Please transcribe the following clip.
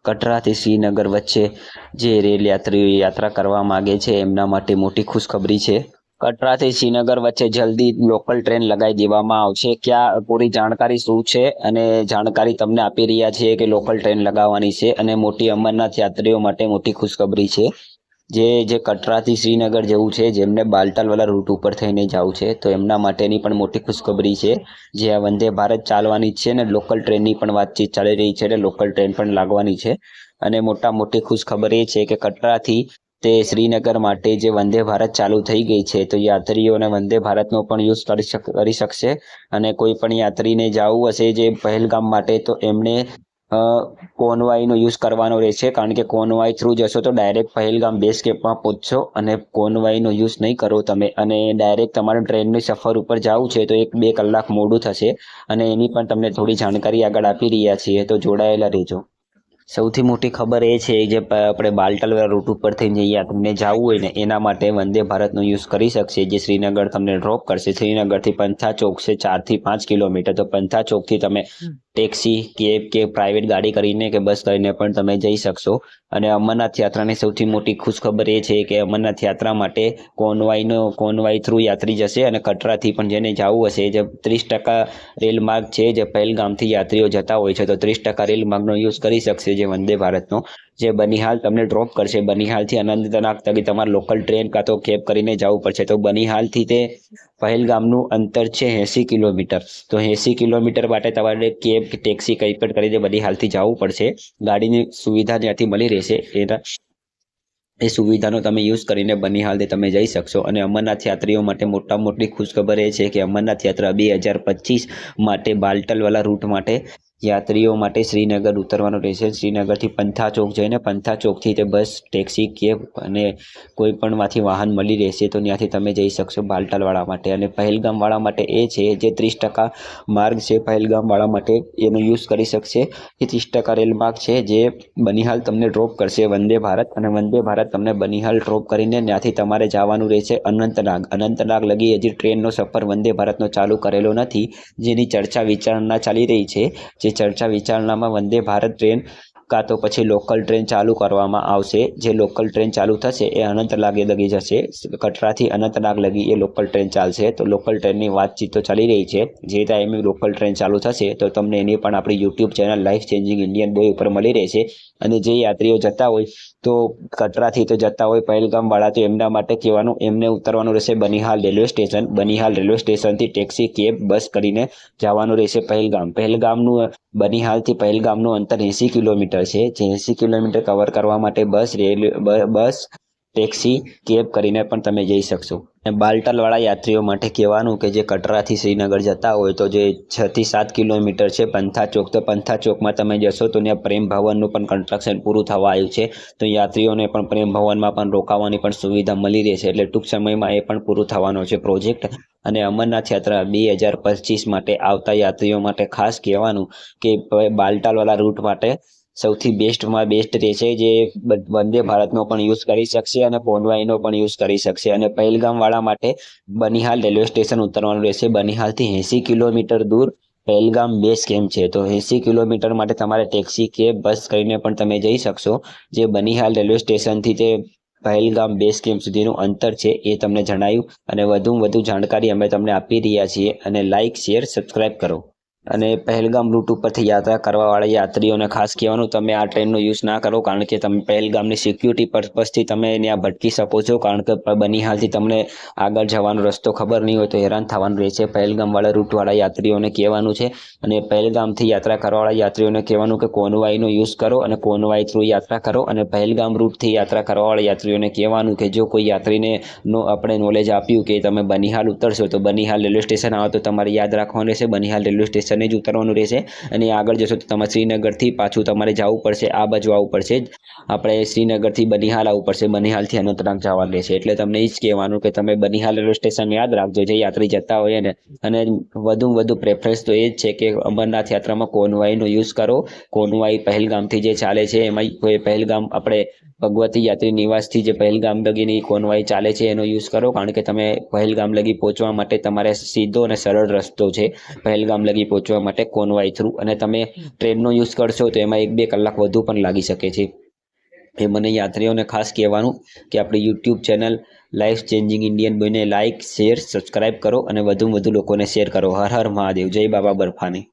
કટરાથી શ્રીનગર વચ્ચે જે રેલ યાત્રીઓ યાત્રા કરવા માગે છે એમના માટે મોટી ખુશખબરી છે। કટરાથી શ્રીનગર વચ્ચે જલ્દી લોકલ ટ્રેન લગાવી દેવામાં આવશે। ક્યાં પૂરી જાણકારી શું છે અને જાણકારી તમને આપી રહ્યા છીએ કે લોકલ ટ્રેન લગાવવાની છે અને મોટી અમરનાથ યાત્રીઓ માટે મોટી ખુશખબરી છે। જે કટરાથી શ્રીનગર જવું છે, જેમને બાલટાલવાલા રૂટ ઉપર થઈને જવું છે, તો એમના માટેની પણ મોટી ખુશખબરી છે। જે આ વંદે ભારત ચાલવાની છે ને લોકલ ટ્રેનની પણ વાતચીત ચાલી રહી છે, એટલે લોકલ ટ્રેન પણ લાગવાની છે। અને મોટી ખુશખબર એ છે કે કટરાથી તે શ્રીનગર માટે જે વંદે ભારત ચાલુ થઈ ગઈ છે, તો યાત્રીઓને વંદે ભારતનો પણ યુઝ કરી શકશે। અને કોઈ પણ યાત્રીને જવું હશે જે પહેલગામ માટે, તો એમને કોનવાઈનો યુઝ કરવાનો રહેશે, કારણ કે કોનવાઈ થ્રુ જશો તો ડાયરેક્ટ પહેલગામ બેઝ કેમ્પમાં પહોંચશો। અને કોનવાઈનો યુઝ નહીં કરો તમે અને ડાયરેક્ટ તમારે ટ્રેનની સફર ઉપર જવું છે તો 1-2 કલાક મોડું થશે। અને એની પણ તમને થોડી જાણકારી આગળ આપી રહ્યા છીએ, તો જોડાયેલા રહેજો। સૌથી મોટી ખબર એ છે જે આપણે બાલટાલવાળા રૂટ ઉપર થઈને તમને જવું હોય ને એના માટે વંદે ભારતનો યુઝ કરી શકશે, જે શ્રીનગર તમને ડ્રોપ કરશે। શ્રીનગરથી પંથાચોક છે 4 થી 5 કિલોમીટર, તો પંથાચોકથી તમે ટેક્સી કે પ્રાઇવેટ ગાડી કરીને કે બસ કરીને પણ તમે જઈ શકશો। અને અમરનાથ યાત્રાની સૌથી મોટી ખુશખબર એ છે કે અમરનાથ યાત્રા માટે કોનવાઈ થ્રુ યાત્રી જશે। અને કટરાથી પણ જેને જવું હશે, જે 30% રેલ માર્ગ છે, જે પહેલગામથી યાત્રીઓ જતા હોય છે, તો 30% રેલ માર્ગનો યુઝ કરી શકશે જે વંદે ભારતનો, જે બનિહાલ તમને ડ્રોપ કરશે। બનિહાલથી અનંતનાગ તક તમારે લોકલ ટ્રેન કાં તો કેબ કરીને જવું પડશે। તો બનિહાલથી તે પહેલગામનું અંતર છે 80 કિલોમીટર, તો 80 કિલોમીટર માટે તમારે કેબ કે ટેક્સી કંઈ પણ કરીને બનિહાલથી જવું પડશે। ગાડીની સુવિધા ત્યાંથી મળી રહેશે, એ સુવિધાનો તમે યુઝ કરીને બનિહાલથી તમે જઈ શકશો। અને અમરનાથ યાત્રીઓ માટે મોટી ખુશખબર એ છે કે અમરનાથ યાત્રા 2025 માટે બાલટલવાલા રૂટ માટે યાત્રીઓ માટે શ્રીનગર ઉતરવાનું રહેશે। શ્રીનગરથી પંથાચોક જઈને પંથાચોકથી તે બસ, ટેક્સી, કેબ અને કોઈ પણમાંથી વાહન મળી રહેશે, તો ત્યાંથી તમે જઈ શકશો બાલટાલવાળા માટે। અને પહેલગામવાળા માટે એ છે જે 30% માર્ગ છે પહેલગામવાળા માટે, એનો યુઝ કરી શકશે। એ 30% રેલ માર્ગ છે જે બનિહાલ તમને ડ્રોપ કરશે વંદે ભારત, અને વંદે ભારત તમને બનિહાલ ડ્રોપ કરીને ત્યાંથી તમારે જવાનું રહેશે અનંતનાગ લગી હજી ટ્રેનનો સફર વંદે ભારતનો ચાલુ કરેલો નથી, જેની ચર્ચા વિચારણા ચાલી રહી છે। જે ચર્ચા વિચારણામાં વંદે ભારત ટ્રેન કાં તો પછી લોકલ ટ્રેન ચાલુ કરવામાં આવશે। જે લોકલ ટ્રેન ચાલુ થશે એ અનંતનાગ લગી જશે, કટરાથી અનંતનાગ લગી એ લોકલ ટ્રેન ચાલશે। તો લોકલ ટ્રેનની વાતચીત તો ચાલી રહી છે, જે ટાઈમે લોકલ ટ્રેન ચાલુ થશે તો તમને એની પણ આપણી YouTube channel life changing Indian boy ઉપર મળી રહેશે। અને જે યાત્રીઓ જતા હોય તો કટરાથી તો જતા હોય પહેલગામવાળા, તો એમના માટે કહેવાનું, એમને ઉતરવાનું રહેશે Banihal railway station. Banihal railway સ્ટેશનથી ટેક્સી, કેબ, બસ કરીને જવાનું રહેશે પહેલગામનું બનિહાલથી પહેલગામનું અંતર 80 કિલોમીટર છે। જે 80 કિલોમીટર કવર કરવા માટે બસ, ટેક્સી, કેબ કરીને પણ તમે જઈ શકશો। અને બાલટાલવાળા યાત્રીઓ માટે કહેવાનું કે જે કટરાથી શ્રીનગર જતા હોય તો જે 6 થી 7 કિલોમીટર છે પંથાચોક, તો પંથાચોકમાં તમે જશો તો ત્યાં પ્રેમ ભવનનું પણ કન્સ્ટ્રક્શન પૂરું થવા આવ્યું છે, તો યાત્રીઓને પણ પ્રેમ ભવનમાં પણ રોકાવાની પણ સુવિધા મળી રહેશે। એટલે ટૂંક સમયમાં એ પણ પૂરું થવાનો છે પ્રોજેક્ટ। અને અમરનાથ યાત્રા 2025 માટે આવતા યાત્રીઓ માટે ખાસ કહેવાનું કે બાલટાલવાલા રૂટ માટે સૌથી બેસ્ટમાં બેસ્ટ રહેશે, જે વંદે ભારતનો પણ યુઝ કરી શકશે અને કોનવાઈનો પણ યુઝ કરી શકશે। અને પહેલગામવાળા માટે બનિહાલ રેલવે સ્ટેશન ઉતરવાનું રહેશે। બનિહાલથી 80 કિલોમીટર દૂર પહેલગામ બેઝ કેમ્પ છે, તો 80 કિલોમીટર માટે તમારે ટેક્સી, કેબ, બસ કરીને પણ તમે જઈ શકશો। જે બનિહાલ રેલવે સ્ટેશનથી તે પહેલગામ બેઝ કેમ્પ સુધીનું અંતર છે એ તમને જણાવ્યું, અને વધુ જાણકારી અમે તમને આપી રહ્યા છીએ। અને લાઇક, શેર, સબસ્ક્રાઈબ કરો। અને પહેલગામ રૂટ ઉપરથી યાત્રા કરવાવાળા યાત્રીઓને ખાસ કહેવાનું, તમે આ ટ્રેનનો યુઝ ના કરો, કારણ કે તમે પહેલગામની સિક્યુરિટી પર્પઝથી તમે ત્યાં ભટકી શકો છો, કારણ કે બનિહાલથી તમને આગળ જવાનો રસ્તો ખબર નહીં હોય તો હેરાન થવાનું રહેશે। પહેલગામવાળા રૂટવાળા યાત્રીઓને કહેવાનું છે, અને પહેલગામથી યાત્રા કરવાવાળા યાત્રીઓને કહેવાનું કે કોનવાઈનો યુઝ કરો અને કોનવાઈ થ્રુ યાત્રા કરો। અને પહેલગામ રૂટથી યાત્રા કરવાવાળા યાત્રીઓને કહેવાનું કે જો કોઈ યાત્રીને આપણે નોલેજ આપ્યું કે તમે બનિહાલ ઉતરશો, તો બનિહાલ રેલવે સ્ટેશન આવો તો તમારે યાદ રાખવાનું રહેશે બનિહાલ રેલવે સ્ટેશને જ ઉતરવાનું રહેશે। અને આગળ જશો તો તમારે શ્રીનગરથી પાછું તમારે જવું પડશે, આ બાજુ આવવું પડશે, આપણે શ્રીનગરથી બનિહાલ આવવું પડશે, બનિહાલથી અનંતનાગ જવાનું રહેશે। એટલે તમને એ જ કહેવાનું કે તમે બનિહાલ રેલવે સ્ટેશન યાદ રાખજો જે યાત્રી જતા હોય ને। અને વધુ પ્રેફરન્સ તો એ જ છે કે અમરનાથ યાત્રામાં કોનવાઈનો યુઝ કરો। કોનવાઈ પહેલગામથી જે ચાલે છે એમાં કોઈ પહેલગામ આપણે ભગવતી યાત્રી નિવાસથી જે પહેલગામ લગીની કોનવાઈ ચાલે છે એનો યુઝ કરો, કારણ કે તમે પહેલગામ લગી પહોંચવા માટે તમારે સીધો અને સરળ રસ્તો છે પહેલગામ લગી પહોંચવા પહોંચવા માટે કોનવાય થ્રુ, અને તમે ટ્રેનનો યુઝ કરશો તો એમાં 1-2 કલાક વધુ પણ લાગી શકે છે. એ મને યાત્રીઓને ખાસ કહેવાનું કે આપણી YouTube channel life changing Indian બોયને લાઇક, શેર, સબસ્ક્રાઇબ કરો અને વધુમાં વધુ લોકોને શેર કરો. હર હર મહાદેવ. જય બાબા બર્ફાની.